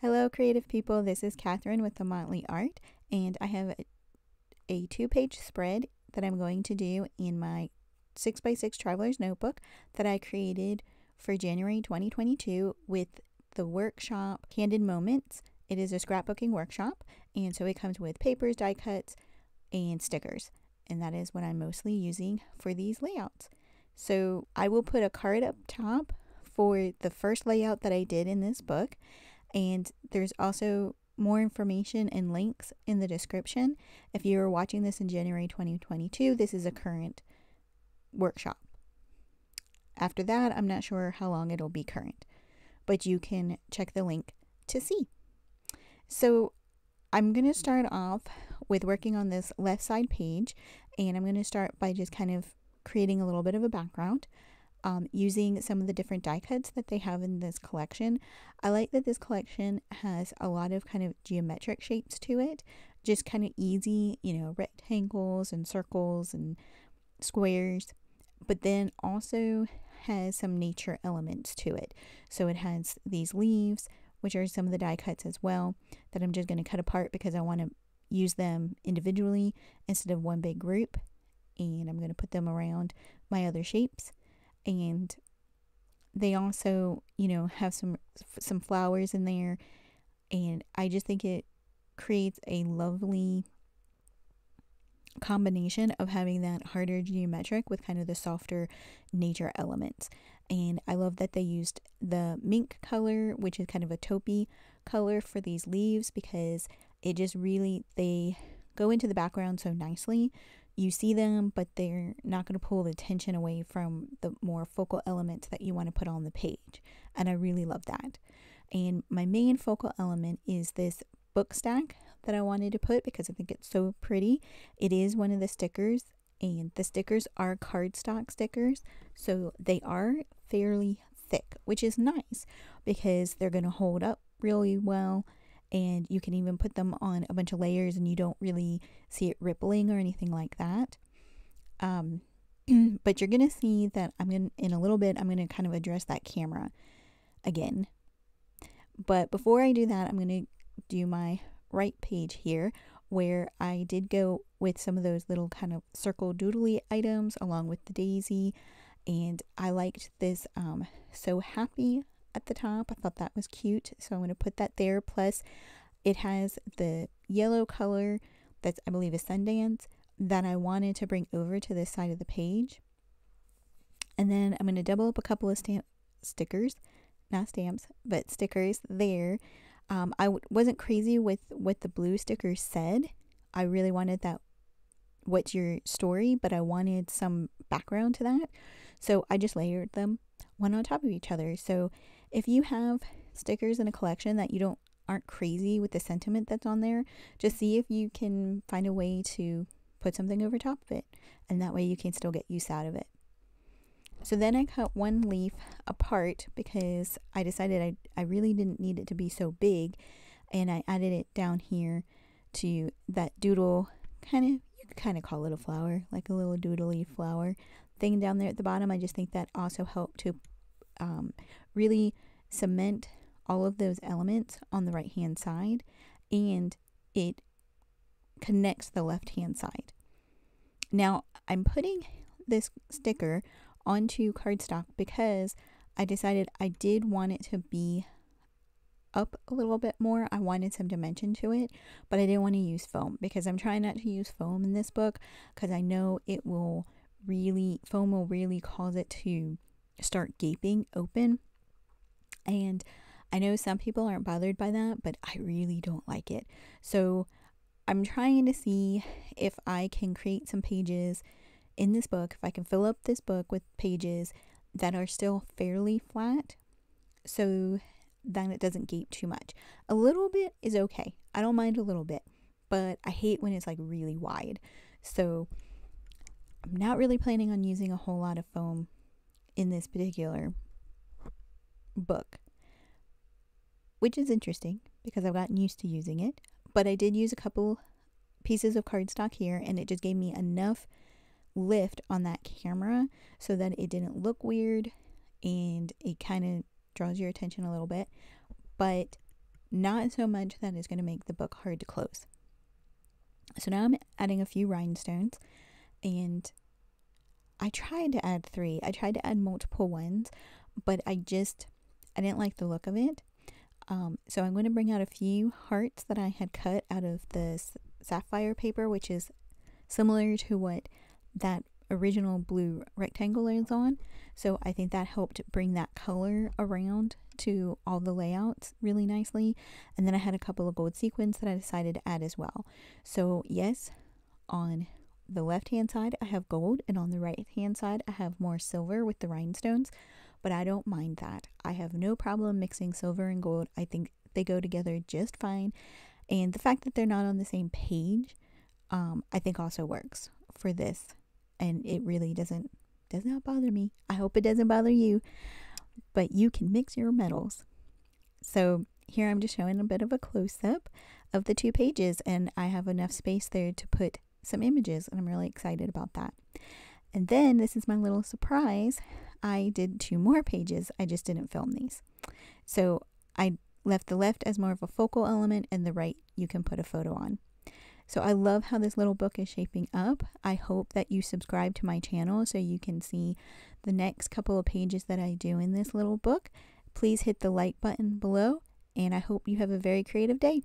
Hello, creative people. This is Catherine with the Motley Art, and I have a 2-page spread that I'm going to do in my 6x6 Traveler's Notebook that I created for January 2022 with the workshop Candid Moments. It is a scrapbooking workshop, and so it comes with papers, die cuts, and stickers, and that is what I'm mostly using for these layouts. So I will put a card up top for the first layout that I did in this book. And there's also more information and links in the description. If you're watching this in January 2022, this is a current workshop. After that, I'm not sure how long it'll be current, but you can check the link to see. So I'm going to start off with working on this left side page, and I'm going to start by just kind of creating a little bit of a background. Using some of the different die cuts that they have in this collection. I like that this collection has a lot of kind of geometric shapes to it, just kind of easy, rectangles and circles and squares, but then also has some nature elements to it. So it has these leaves, which are some of the die cuts as well, that I'm just going to cut apart because I want to use them individually instead of one big group, and I'm going to put them around my other shapes. And they also, have some flowers in there, and I just think it creates a lovely combination of having that harder geometric with kind of the softer nature elements. And I love that they used the mink color, which is kind of a taupey color, for these leaves, because it just really, they go into the background so nicely. You see them, but they're not going to pull the attention away from the more focal elements that you want to put on the page. And I really love that. And my main focal element is this book stack that I wanted to put because I think it's so pretty. It is one of the stickers, and the stickers are cardstock stickers, so they are fairly thick, which is nice because they're going to hold up really well. And you can even put them on a bunch of layers and you don't really see it rippling or anything like that. But you're going to see that in a little bit, I'm going to kind of address that camera again. But before I do that, I'm going to do my right page here, where I did go with some of those little kind of circle doodly items along with the daisy. And I liked this So Happy at the top. I thought that was cute, so I'm going to put that there. Plus it has the yellow color that's, I believe, is Sundance, that I wanted to bring over to this side of the page. And then I'm going to double up a couple of stickers, not stamps, but stickers there. I wasn't crazy with what the blue sticker said. I really wanted that "what's your story," but I wanted some background to that, so I just layered them one on top of each other. So if you have stickers in a collection that you aren't crazy with the sentiment that's on there, just see if you can find a way to put something over top of it, and that way you can still get use out of it. So then I cut one leaf apart because I decided I really didn't need it to be so big, and I added it down here to that doodle, you could kind of call it a flower, like a little doodly flower thing down there at the bottom. I just think that also helped to really cement all of those elements on the right hand side, and it connects the left hand side. Now I'm putting this sticker onto cardstock because I decided I did want it to be up a little bit more. I wanted some dimension to it, but I didn't want to use foam because I'm trying not to use foam in this book because I know foam will really cause it to start gaping open. And I know some people aren't bothered by that, but I really don't like it. So I'm trying to see if I can create some pages in this book, if I can fill up this book with pages that are still fairly flat so that it doesn't gape too much. A little bit is okay. I don't mind a little bit, but I hate when it's like really wide. So I'm not really planning on using a whole lot of foam in this particular book, which is interesting because I've gotten used to using it. But I did use a couple pieces of cardstock here, and it just gave me enough lift on that camera so that it didn't look weird, and it kind of draws your attention a little bit. But not so much that it's going to make the book hard to close. So now I'm adding a few rhinestones, and I tried to add 3. I tried to add multiple ones, but I didn't like the look of it. So I'm going to bring out a few hearts that I had cut out of the sapphire paper, which is similar to what that original blue rectangle is on. So I think that helped bring that color around to all the layouts really nicely. And then I had a couple of gold sequins that I decided to add as well. So yes, on the left hand side I have gold, and on the right hand side I have more silver with the rhinestones, but I don't mind that. I have no problem mixing silver and gold. I think they go together just fine, and the fact that they're not on the same page I think also works for this, and it really does not bother me. I hope it doesn't bother you, but you can mix your metals. So here I'm just showing a bit of a close-up of the 2 pages, and I have enough space there to put some images, and I'm really excited about that. And then this is my little surprise. I did 2 more pages. I just didn't film these. So I left the left as more of a focal element, and the right you can put a photo on. So I love how this little book is shaping up. I hope that you subscribe to my channel so you can see the next couple of pages that I do in this little book. Please hit the like button below, and I hope you have a very creative day.